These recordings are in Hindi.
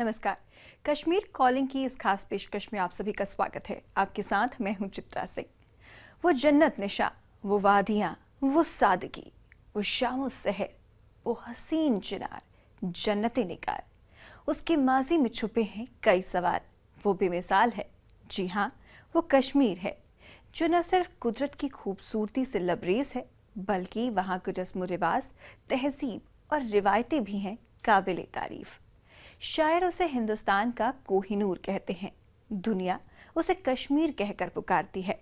नमस्कार। कश्मीर कॉलिंग की इस खास पेशकश में आप सभी का स्वागत है। आपके साथ मैं हूं चित्रा सिंह। वो जन्नत निशा, वो वादियां, वो सादगी, वो शामो सहर, वो हसीन चिनार, जन्नत निगार। उसके माजी में छुपे हैं कई सवाल। वो बेमिसाल है, जी हाँ, वो कश्मीर है, जो न सिर्फ कुदरत की खूबसूरती से लबरेज है, बल्कि वहाँ के रस्म रिवाज, तहजीब और रिवायतें भी हैं काबिल तारीफ। शायर उसे हिंदुस्तान का कोहिनूर कहते हैं, दुनिया उसे कश्मीर कहकर पुकारती है।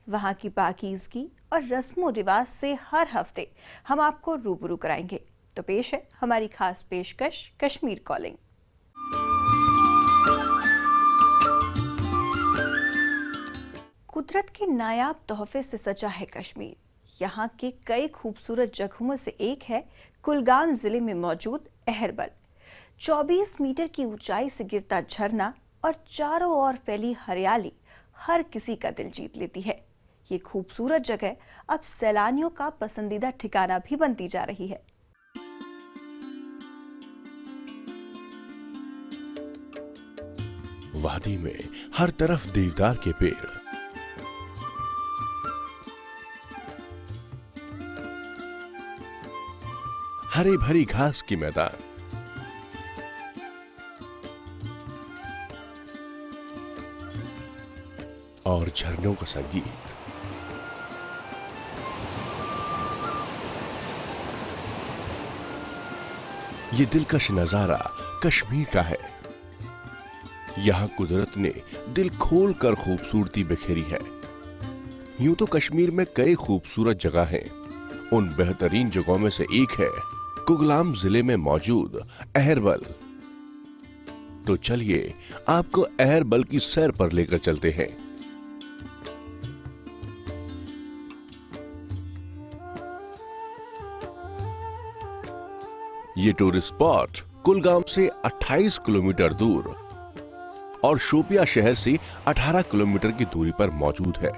वहाँ की पाकीज़गी और रस्म रिवाज से हर हफ्ते हम आपको रूबरू कराएंगे। तो पेश है हमारी खास पेशकश कश्मीर कॉलिंग। कुदरत के नायाब तोहफे से सजा है कश्मीर। यहाँ के कई खूबसूरत जगहों से एक है कुलगाम जिले में मौजूद अहरबल। 24 मीटर की ऊंचाई से गिरता झरना और चारों ओर फैली हरियाली हर किसी का दिल जीत लेती है। ये खूबसूरत जगह अब सैलानियों का पसंदीदा ठिकाना भी बनती जा रही है। वादी में हर तरफ देवदार के पेड़, हरे भरी घास की मैदान, और झरनों का संगीत। ये दिलकश नजारा कश्मीर का है। यहां कुदरत ने दिल खोल कर खूबसूरती बिखेरी है। यूं तो कश्मीर में कई खूबसूरत जगह हैं। उन बेहतरीन जगहों में से एक है कुलगाम जिले में मौजूद अहरबल। तो चलिए आपको अहरबल की सैर पर लेकर चलते हैं। ये टूरिस्ट स्पॉट कुलगाम से 28 किलोमीटर दूर और शोपिया शहर से 18 किलोमीटर की दूरी पर मौजूद है।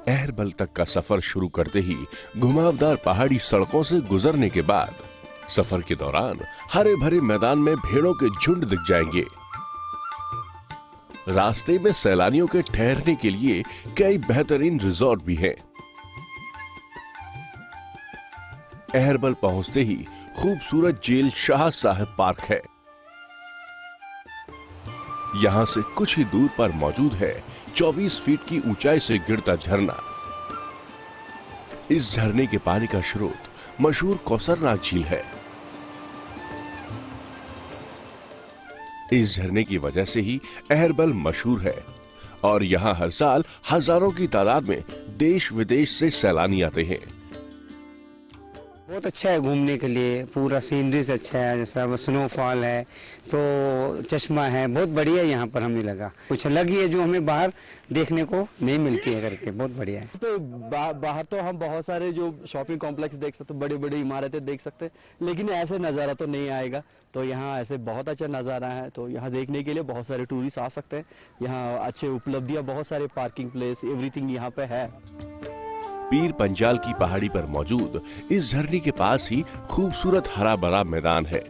अहरबल तक का सफर शुरू करते ही घुमावदार पहाड़ी सड़कों से गुजरने के बाद सफर के दौरान हरे भरे मैदान में भेड़ों के झुंड दिख जाएंगे। रास्ते में सैलानियों के ठहरने के लिए कई बेहतरीन रिजॉर्ट भी हैं। अहरबल पहुंचते ही खूबसूरत जेल शाह साहब पार्क है। यहां से कुछ ही दूर पर मौजूद है 24 फीट की ऊंचाई से गिरता झरना। इस झरने के पानी का स्रोत मशहूर कौसरनाग झील है। इस झरने की वजह से ही अहरबल मशहूर है और यहां हर साल हजारों की तादाद में देश विदेश से सैलानी आते हैं। बहुत अच्छा है घूमने के लिए, पूरा सीनरीज अच्छा है, जैसा स्नोफॉल है तो चश्मा है, बहुत बढ़िया यहाँ पर हमें लगा। कुछ अलग ही है जो हमें बाहर देखने को नहीं मिलती है करके, बहुत बढ़िया है। तो बाहर तो हम बहुत सारे जो शॉपिंग कॉम्प्लेक्स देख सकते, बड़ी बड़ी इमारतें देख सकते, लेकिन ऐसे नज़ारा तो नहीं आएगा। तो यहाँ ऐसे बहुत अच्छा नज़ारा है, तो यहाँ देखने के लिए बहुत सारे टूरिस्ट आ सकते हैं। यहाँ अच्छे उपलब्धियाँ, बहुत सारे पार्किंग प्लेस, एवरीथिंग यहाँ पे है। पीर पंजाल की पहाड़ी पर मौजूद इस झरने के पास ही खूबसूरत हरा भरा मैदान है।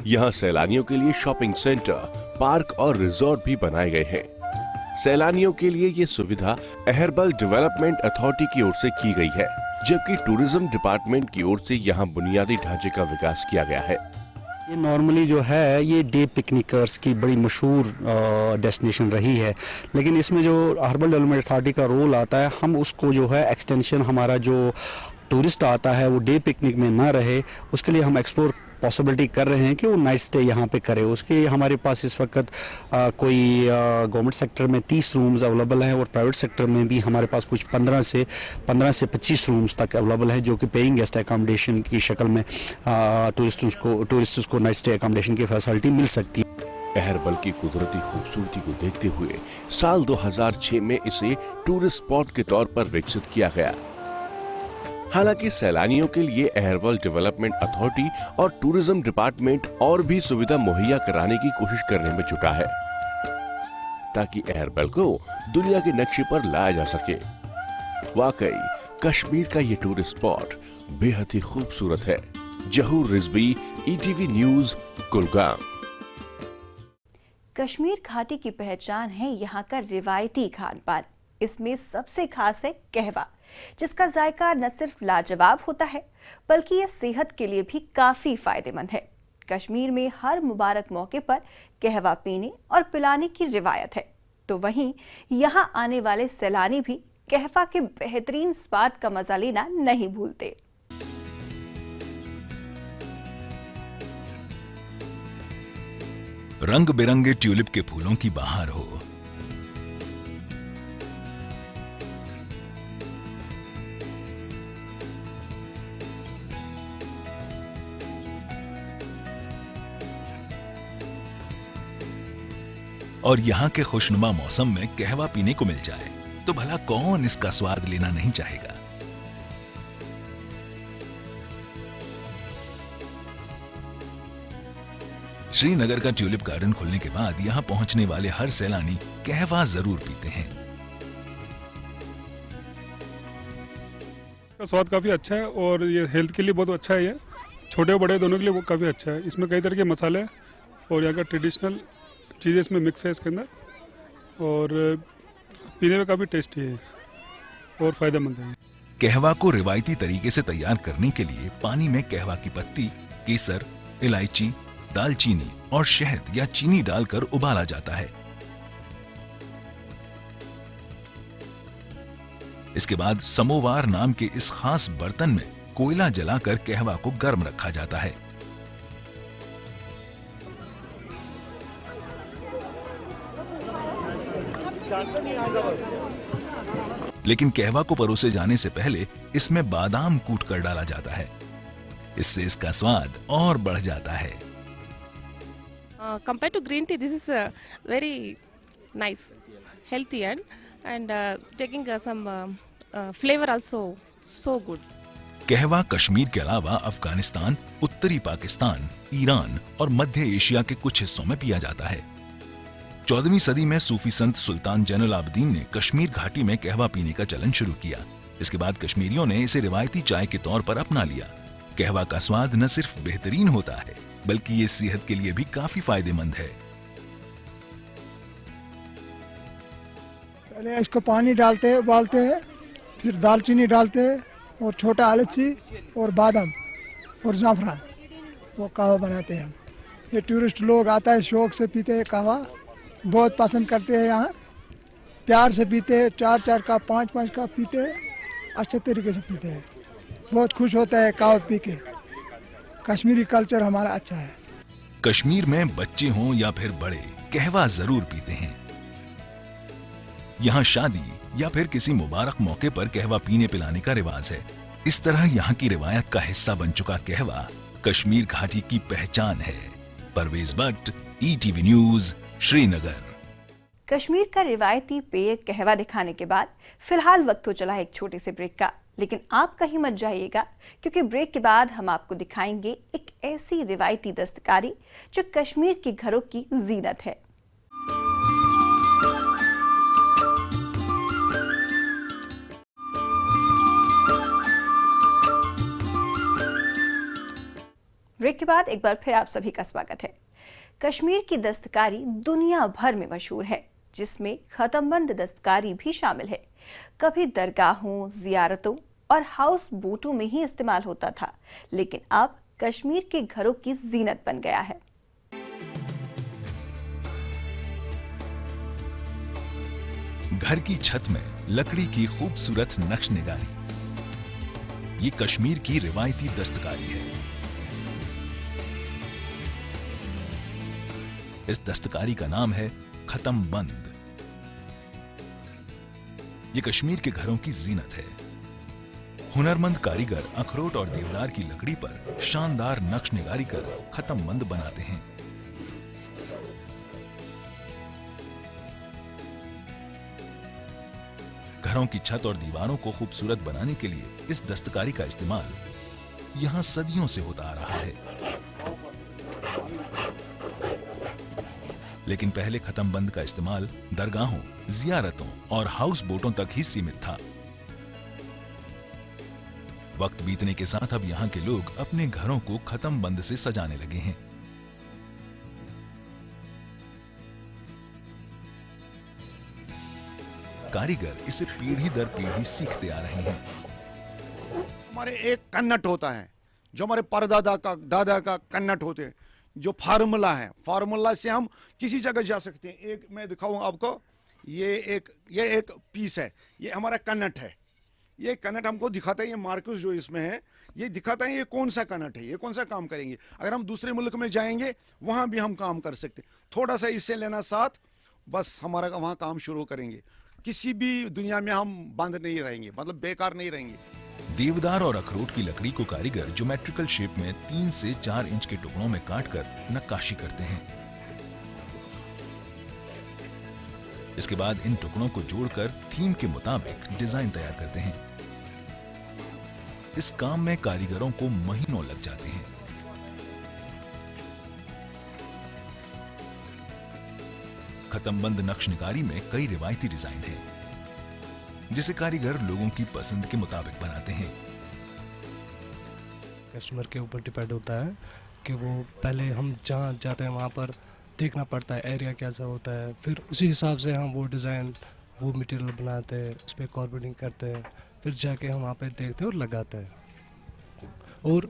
यहाँ सैलानियों के लिए शॉपिंग सेंटर, पार्क और रिजॉर्ट भी बनाए गए हैं। सैलानियों के लिए ये सुविधा अहरबल डेवलपमेंट अथॉरिटी की ओर से की गई है, जबकि टूरिज्म डिपार्टमेंट की ओर से यहाँ बुनियादी ढांचे का विकास किया गया है। ये नॉर्मली जो है ये डे पिकनिकर्स की बड़ी मशहूर डेस्टिनेशन रही है, लेकिन इसमें जो अहरबल डेवलपमेंट अथॉरिटी का रोल आता है, हम उसको जो है एक्सटेंशन, हमारा जो टूरिस्ट आता है वो डे पिकनिक में ना रहे, उसके लिए हम एक्सप्लोर पॉसिबिलिटी कर रहे हैं कि वो नाइट स्टे यहाँ पे करे। उसके हमारे पास इस वक्त कोई गवर्नमेंट सेक्टर में 30 रूम्स अवेलेबल हैं और प्राइवेट सेक्टर में भी हमारे पास कुछ 15 से 25 रूम्स तक अवेलेबल हैं, जो कि पेइंग गेस्ट अकोमोडेशन की शक्ल में टूरिस्ट्स को नाइट स्टे अकोमोडेशन की फैसिलिटी मिल सकती है। अहरबल की कुदरती खूबसूरती को देखते हुए साल 2006 में इसे टूरिस्ट स्पॉट के तौर पर विकसित किया गया। हालांकि सैलानियों के लिए अहरबल डेवलपमेंट अथॉरिटी और टूरिज्म डिपार्टमेंट और भी सुविधा मुहैया कराने की कोशिश करने में जुटा है, ताकि अहरबल को दुनिया के नक्शे पर लाया जा सके। वाकई कश्मीर का ये टूरिस्ट स्पॉट बेहद ही खूबसूरत है। जहूर रिजवी, ETV न्यूज, कुलगाम। कश्मीर घाटी की पहचान है यहाँ का रिवायती खान पान। इसमें सबसे खास है कहवा, जिसका जायका न सिर्फ लाजवाब होता है बल्कि यह सेहत के लिए भी काफी फायदेमंद है। कश्मीर में हर मुबारक मौके पर कहवा पीने और पिलाने की रिवायत है, तो वहीं यहाँ आने वाले सैलानी भी कहवा के बेहतरीन स्वाद का मजा लेना नहीं भूलते। रंग बिरंगे ट्यूलिप के फूलों की बहार हो, और यहाँ के खुशनुमा मौसम में कहवा पीने को मिल जाए तो भला कौन इसका स्वाद लेना नहीं चाहेगा। श्रीनगर का ट्यूलिप गार्डन खुलने के बाद यहाँ पहुंचने वाले हर सैलानी कहवा जरूर पीते हैं। का स्वाद काफ़ी अच्छा है और ये हेल्थ के लिए बहुत अच्छा है। ये छोटे और बड़े दोनों के लिए वो काफ़ी अच्छा है। इसमें कई तरह के मसाले और यहाँ का ट्रेडिशनल चीज़ें इसमें मिक्स है इसके अंदर, और पीने में काफ़ी टेस्टी है और फायदेमंद है। कहवा को रिवायती तरीके से तैयार करने के लिए पानी में कहवा की पत्ती, केसर, इलायची, दालचीनी और शहद या चीनी डालकर उबाला जाता है। इसके बाद समोवार नाम के इस खास बर्तन में कोयला जलाकर कहवा को गर्म रखा जाता है। लेकिन कहवा को परोसे जाने से पहले इसमें बादाम कूट कर डाला जाता है। इससे इसका स्वाद और बढ़ जाता है। Compared to green tea, this is very nice, healthy, and taking some flavor also so good. कहवा कश्मीर के अलावा अफगानिस्तान, उत्तरी पाकिस्तान, ईरान और मध्य एशिया के कुछ हिस्सों में पिया जाता है। 14वीं सदी में सूफी संत सुल्तान जैनुल आबदीन ने कश्मीर घाटी में कहवा पीने का चलन शुरू किया। इसके बाद कश्मीरियों ने इसे रिवायती चाय के तौर पर अपना लिया। कहवा का स्वाद न सिर्फ बेहतरीन होता है बल्कि ये सेहत के लिए भी काफी फायदेमंद है। पहले इसको पानी डालते हैं, उबालते हैं, फिर दालचीनी डालते हैं और छोटा इलायची और बादाम और ज़ाफ़रान, वो कहवा बनाते हैं हम। ये टूरिस्ट लोग आता है, शौक से पीते हैं कहवा, बहुत पसंद करते हैं। यहाँ प्यार से पीते हैं, 4-4 कप 5-5 कप पीते हैं, अच्छे तरीके से पीते हैं। बहुत खुश होता है कहवा पी के। कश्मीरी कल्चर हमारा अच्छा है। कश्मीर में बच्चे हों या फिर बड़े कहवा जरूर पीते हैं। यहाँ शादी या फिर किसी मुबारक मौके पर कहवा पीने पिलाने का रिवाज है। इस तरह यहाँ की रिवायत का हिस्सा बन चुका कहवा कश्मीर घाटी की पहचान है। Parvez Bhatt, ETV news, Srinagar. कश्मीर का रिवायती पेय कहवा दिखाने के बाद फिलहाल वक्त हो चला है एक छोटे से ब्रेक का, लेकिन आप कहीं मत जाइएगा क्योंकि ब्रेक के बाद हम आपको दिखाएंगे एक ऐसी रिवायती दस्तकारी जो कश्मीर के घरों की जीनत है। ब्रेक के बाद एक बार फिर आप सभी का स्वागत है। कश्मीर की दस्तकारी दुनिया भर में मशहूर है, जिसमें खत्मबंद दस्तकारी भी शामिल है। कभी दरगाहों, जियारतों और हाउस बोटों में ही इस्तेमाल होता था, लेकिन अब कश्मीर के घरों की जीनत बन गया है। घर की छत में लकड़ी की खूबसूरत नक्श निगारी, ये कश्मीर की रिवायती दस्तकारी है। इस दस्तकारी का नाम है खत्मबंद। ये कश्मीर के घरों की जीनत है। हुनरमंद कारीगर अखरोट और देवदार की लकड़ी पर शानदार नक्श निगारी कर खत्मबंद बनाते हैं। घरों की छत और दीवारों को खूबसूरत बनाने के लिए इस दस्तकारी का इस्तेमाल यहां सदियों से होता आ रहा है। लेकिन पहले खत्मबंद का इस्तेमाल दरगाहों, जियारतों और हाउस बोटों तक ही सीमित था। वक्त बीतने के साथ अब यहाँ के लोग अपने घरों को खत्मबंद से सजाने लगे हैं। कारीगर इसे पीढ़ी दर पीढ़ी सीखते आ रहे हैं। हमारे एक कन्नट होता है जो हमारे परदादा का दादा का कन्नट होते हैं, जो फार्मूला है, फार्मूला से हम किसी जगह जा सकते हैं। एक मैं दिखाऊं आपको, ये एक पीस है, ये हमारा कन्नट है। ये कन्नट हमको दिखाता है, ये मार्कस जो इसमें है ये दिखाता है ये कौन सा कन्नट है, ये कौन सा काम करेंगे। अगर हम दूसरे मुल्क में जाएंगे वहां भी हम काम कर सकते, थोड़ा सा इससे लेना साथ, बस हमारा वहां काम शुरू करेंगे। किसी भी दुनिया में हम बंद नहीं रहेंगे, मतलब बेकार नहीं रहेंगे। देवदार और अखरोट की लकड़ी को कारीगर ज्योमेट्रिकल शेप में 3 से 4 इंच के टुकड़ों में काटकर नक्काशी करते हैं। इसके बाद इन टुकड़ों को जोड़कर थीम के मुताबिक डिजाइन तैयार करते हैं। इस काम में कारीगरों को महीनों लग जाते हैं। खत्मबंद नक्शनिकारी में कई रिवायती डिजाइन हैं, जिसे कारीगर लोगों की पसंद के मुताबिक बनाते हैं। कस्टमर के ऊपर डिपेंड होता है कि वो पहले हम जहाँ जाते हैं वहाँ पर देखना पड़ता है एरिया कैसा होता है, फिर उसी हिसाब से हम वो डिज़ाइन वो मटेरियल बनाते हैं, उस पर कार्पेंटिंग करते हैं, फिर जाके हम वहाँ पे देखते हैं और लगाते हैं। और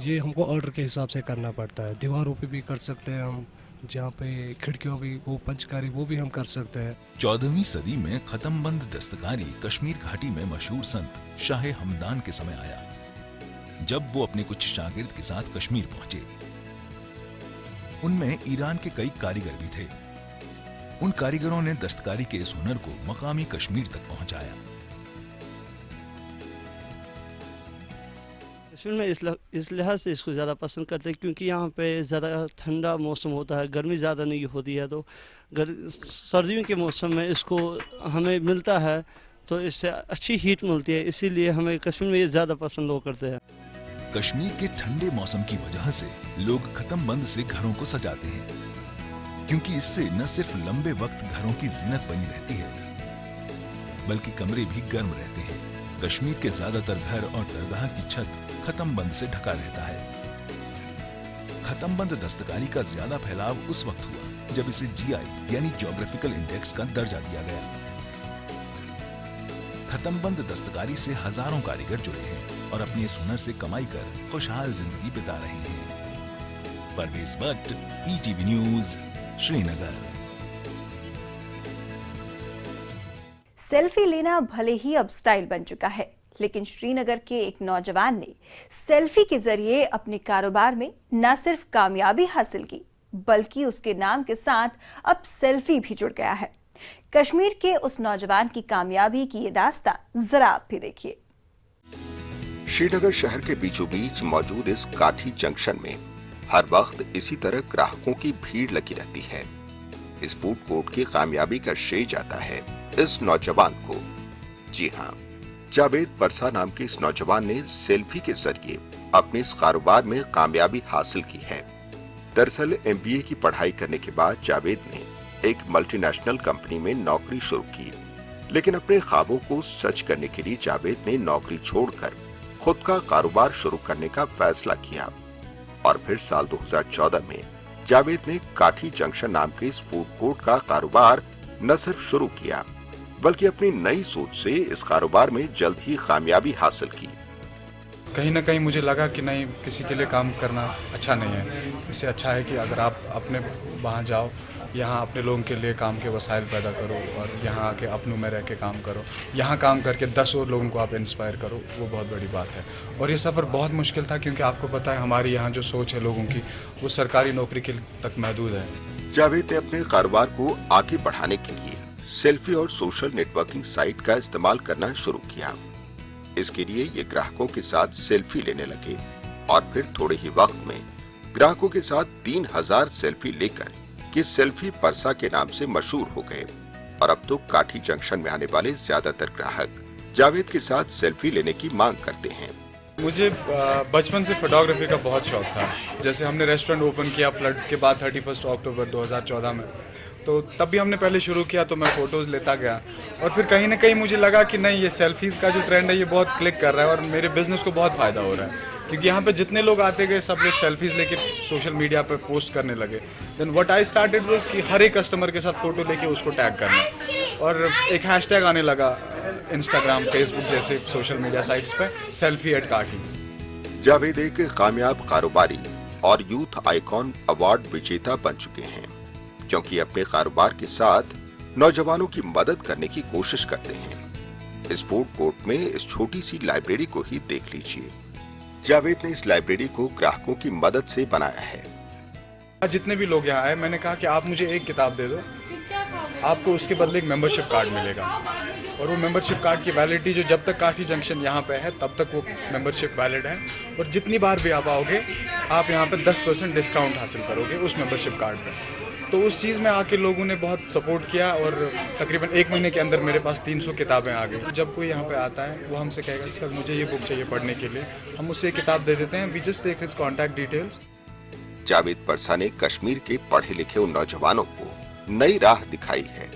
ये हमको ऑर्डर के हिसाब से करना पड़ता है। दीवारों पे भी कर सकते हैं हम, जहाँ पे खिड़कियों भी वो पंचकारी वो भी हम कर सकते हैं। 14वीं सदी में खत्मबंद दस्तकारी कश्मीर घाटी में मशहूर संत शाह हमदान के समय आया, जब वो अपने कुछ शागिर्द के साथ कश्मीर पहुंचे। उनमें ईरान के कई कारीगर भी थे। उन कारीगरों ने दस्तकारी के इस हुनर को मकामी कश्मीर तक पहुंचाया। कश्मीर में इस लिहाज से इसको ज़्यादा पसंद करते हैं क्योंकि यहाँ पे ज़्यादा ठंडा मौसम होता है, गर्मी ज़्यादा नहीं होती है, तो सर्दियों के मौसम में इसको हमें मिलता है तो इससे अच्छी हीट मिलती है, इसीलिए हमें कश्मीर में ये ज़्यादा पसंद लोग करते हैं। कश्मीर के ठंडे मौसम की वजह से लोग खत्मबंद से घरों को सजाते हैं, क्योंकि इससे न सिर्फ लंबे वक्त घरों की जीनत बनी रहती है, बल्कि कमरे भी गर्म रहते हैं। कश्मीर के ज्यादातर घर और दरगाह की छत खत्मबंद से ढका रहता है। खत्मबंद दस्तकारी का ज्यादा फैलाव उस वक्त हुआ जब इसे जीआई यानी ज्योग्राफिकल इंडेक्स का दर्जा दिया गया। खत्मबंद दस्तकारी से हजारों कारीगर जुड़े हैं और अपने इस हुनर से कमाई कर खुशहाल जिंदगी बिता रहे हैं। Parvez Bhat, ETV news, Srinagar. Selfie लेना भले ही अब स्टाइल बन चुका है, लेकिन श्रीनगर के एक नौजवान ने सेल्फी के जरिए अपने कारोबार में न सिर्फ कामयाबी हासिल की, बल्कि उसके नाम के साथ अब सेल्फी भी जुड़ गया है। कश्मीर के उस नौजवान की कामयाबी की ये दास्तां जरा आप भी देखिए। श्रीनगर शहर के बीचों बीच मौजूद इस काठी जंक्शन में हर वक्त इसी तरह ग्राहकों की भीड़ लगी रहती है। इस फूड कोर्ट की कामयाबी का श्रेय जाता है इस नौजवान को। जी हाँ, जावेद परसा नाम के इस नौजवान ने सेल्फी के जरिए अपने इस कारोबार में कामयाबी हासिल की है। दरअसल MBA की पढ़ाई करने के बाद जावेद ने एक मल्टीनेशनल कंपनी में नौकरी शुरू की, लेकिन अपने ख्वाबों को सच करने के लिए जावेद ने नौकरी छोड़कर खुद का कारोबार शुरू करने का फैसला किया। और फिर साल 2014 में जावेद ने काठी जंक्शन नाम के इस फूड कोर्ट का कारोबार न सिर्फ शुरू किया, बल्कि अपनी नई सोच से इस कारोबार में जल्द ही कामयाबी हासिल की। कहीं ना कहीं मुझे लगा कि नहीं, किसी के लिए काम करना अच्छा नहीं है। इससे अच्छा है कि अगर आप अपने वहाँ जाओ, यहाँ अपने लोगों के लिए काम के वसाइल पैदा करो और यहाँ आके अपनों में रह के काम करो। यहाँ काम करके 10 और लोगों को आप इंस्पायर करो, वो बहुत बड़ी बात है। और ये सफ़र बहुत मुश्किल था क्योंकि आपको पता है हमारी यहाँ जो सोच है लोगों की, वो सरकारी नौकरी के तक महदूद है। जावेद ने अपने कारोबार को आगे बढ़ाने के लिए सेल्फी और सोशल नेटवर्किंग साइट का इस्तेमाल करना शुरू किया। इसके लिए ये ग्राहकों के साथ सेल्फी लेने लगे और फिर थोड़े ही वक्त में ग्राहकों के साथ 3000 सेल्फी लेकर ये सेल्फी परसा के नाम से मशहूर हो गए। और अब तो काठी जंक्शन में आने वाले ज्यादातर ग्राहक जावेद के साथ सेल्फी लेने की मांग करते हैं। मुझे बचपन से फोटोग्राफी का बहुत शौक था। जैसे हमने रेस्टोरेंट ओपन किया फ्लड्स के बाद 31 अक्टूबर 2014 में, तो तब भी हमने पहले शुरू किया तो मैं फ़ोटोज़ लेता गया। और फिर कहीं ना कहीं मुझे लगा कि नहीं, ये सेल्फीज़ का जो ट्रेंड है ये बहुत क्लिक कर रहा है और मेरे बिज़नेस को बहुत फ़ायदा हो रहा है। क्योंकि यहाँ पे जितने लोग आते गए सब लोग सेल्फीज लेके सोशल मीडिया पे पोस्ट करने लगे। Then what I started was कि हर एक कस्टमर के साथ फ़ोटो लेके उसको टैग करना, और एक हैशटैग आने लगा इंस्टाग्राम, फेसबुक जैसे सोशल मीडिया साइट्स पे, सेल्फी एट काठी। जावेद एक कामयाब कारोबारी और यूथ आइकॉन अवार्ड विजेता बन चुके हैं, क्योंकि अपने कारोबार के साथ नौजवानों की मदद करने की कोशिश करते हैं। इस फूड कोर्ट में इस छोटी सी लाइब्रेरी को ही देख लीजिए। जावेद ने इस लाइब्रेरी को ग्राहकों की मदद से बनाया है। जितने भी लोग यहाँ आए, मैंने कहा कि आप मुझे एक किताब दे दो, आपको उसके बदले एक मेंबरशिप कार्ड मिलेगा, और वो मेंबरशिप कार्ड की वैलिडिटी जो जब तक काठी जंक्शन यहाँ पे है तब तक वो मेंबरशिप वैलिड है, और जितनी बार भी आप आओगे आप यहाँ पे 10% डिस्काउंट हासिल करोगे उस मेंबरशिप कार्ड पे। तो उस चीज़ में आके लोगों ने बहुत सपोर्ट किया, और तकरीबन 1 महीने के अंदर मेरे पास 300 किताबें आ गई। जब कोई यहाँ पे आता है वो हमसे कहेगा सर मुझे ये बुक चाहिए पढ़ने के लिए, हम उससे एक किताब दे देते हैं। We just take his contact details. Javed Parsa ने कश्मीर के पढ़े लिखे उन नौजवानों को नई राह दिखाई है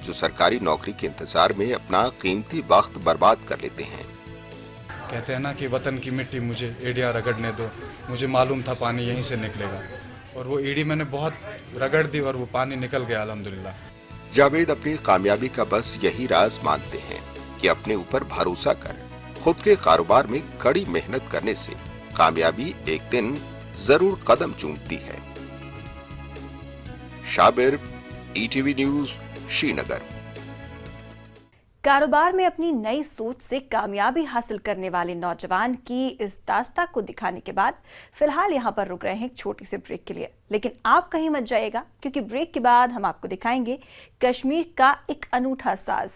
जो सरकारी नौकरी के इंतजार में अपना कीमती वक्त बर्बाद कर लेते हैं। कहते हैं ना कि वतन की मिट्टी मुझे एड़ियाँ रगड़ने दो, मुझे मालूम था पानी यहीं से निकलेगा, और वो एड़ी मैंने बहुत रगड़ दी और वो पानी निकल गया अल्हम्दुलिल्लाह। जावेद अपनी कामयाबी का बस यही राज मानते हैं कि अपने ऊपर भरोसा कर खुद के कारोबार में कड़ी मेहनत करने से कामयाबी एक दिन जरूर कदम चूमती है। Shabir, ETV news, Srinagar. कारोबार में अपनी नई सोच से कामयाबी हासिल करने वाले नौजवान की इस दास्तां को दिखाने के बाद फिलहाल यहाँ पर रुक रहे हैं एक छोटी सी ब्रेक के लिए, लेकिन आप कहीं मत जाइएगा क्योंकि ब्रेक के बाद हम आपको दिखाएंगे कश्मीर का एक अनूठा साज।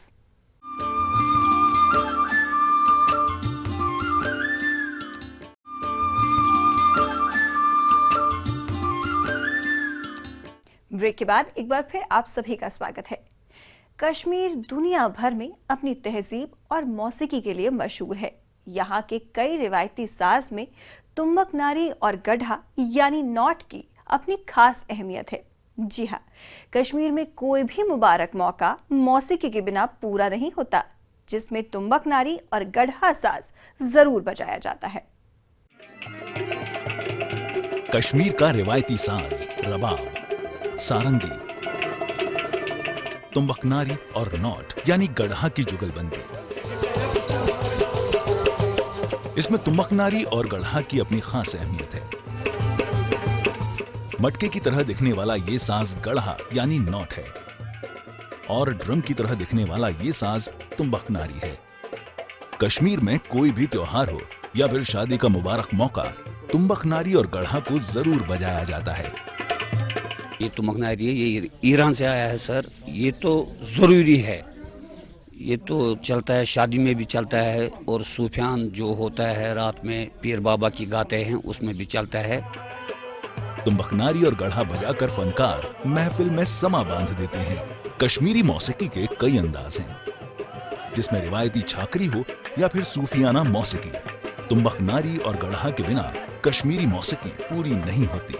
ब्रेक के बाद एक बार फिर आप सभी का स्वागत है। कश्मीर दुनिया भर में अपनी तहजीब और मौसीकी के लिए मशहूर है। यहाँ के कई रिवायती साज में तुम्बक नारी और गढ़ा यानी नॉट की अपनी खास अहमियत है। जी हाँ, कश्मीर में कोई भी मुबारक मौका मौसीकी के बिना पूरा नहीं होता, जिसमें तुम्बक नारी और गढ़ा साज जरूर बजाया जाता है। कश्मीर का रिवायती साज रबाब, सारंगी, तुम्बकनारी और नॉट यानी गढ़ा की जुगलबंदी। इसमें तुम्बकनारी और गढ़ा की अपनी खास अहमियत है। मटके की तरह दिखने वाला ये साज गढ़ा यानी नॉट है, और ड्रम की तरह दिखने वाला ये साज तुम्बकनारी है। कश्मीर में कोई भी त्योहार हो या फिर शादी का मुबारक मौका, तुम्बकनारी और गढ़ा को जरूर बजाया जाता है। ये तुम्बकनारी ये ईरान से आया है सर, ये तो ज़रूरी है, ये तो चलता है, शादी में भी चलता है, और सूफियान जो होता है रात में पीर बाबा की गाते हैं उसमें भी चलता है। तुम्बकनारी और गढ़ा बजाकर फनकार महफिल में समा बांध देते हैं। कश्मीरी मौसीकी के कई अंदाज हैं, जिसमें रिवायती छाकरी हो या फिर सूफियाना मौसीकी। तुम्बकनारी और गढ़ा के बिना कश्मीरी मौसीकी पूरी नहीं होती।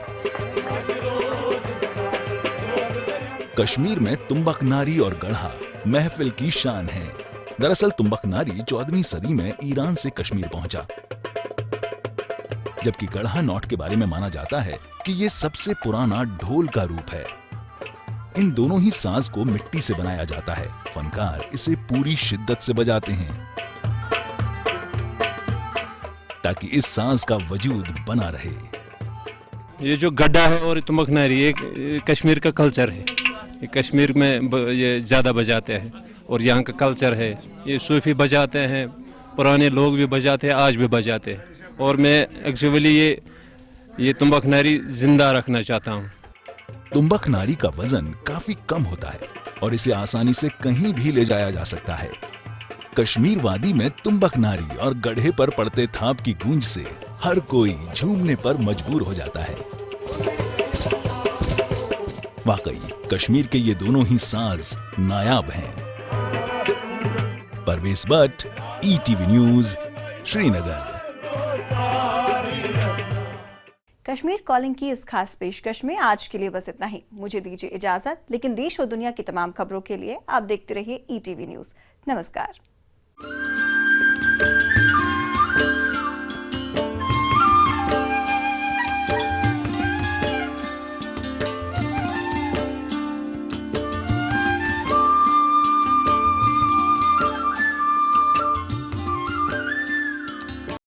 कश्मीर में तुम्बकनारी और गढ़ा महफिल की शान है। दरअसल तुम्बकनारी 14वीं सदी में ईरान से कश्मीर पहुंचा, जबकि गढ़ा नॉट के बारे में माना जाता है कि ये सबसे पुराना ढोल का रूप है। इन दोनों ही साज को मिट्टी से बनाया जाता है। फनकार इसे पूरी शिद्दत से बजाते हैं ताकि इस साज का वजूद बना रहे। ये जो गड्ढा है और तुम्बकनारी ये कश्मीर का कल्चर है। ये कश्मीर में ये ज़्यादा बजाते हैं और यहाँ का कल्चर है। ये सूफी बजाते हैं, पुराने लोग भी बजाते हैं, आज भी बजाते हैं। और मैं एक्चुअली ये तुम्बकनारी जिंदा रखना चाहता हूँ। तुम्बकनारी का वजन काफी कम होता है और इसे आसानी से कहीं भी ले जाया जा सकता है। कश्मीर वादी में तुम्बकनारी और गढ़े पर पड़ते थाप की गूंज से हर कोई झूमने पर मजबूर हो जाता है। वाकई कश्मीर के ये दोनों ही साज नायाब हैं। Parvez Bhatt, ETV news, Srinagar. Kashmir calling की इस खास पेशकश में आज के लिए बस इतना ही। मुझे दीजिए इजाजत, लेकिन देश और दुनिया की तमाम खबरों के लिए आप देखते रहिए ETV न्यूज। नमस्कार।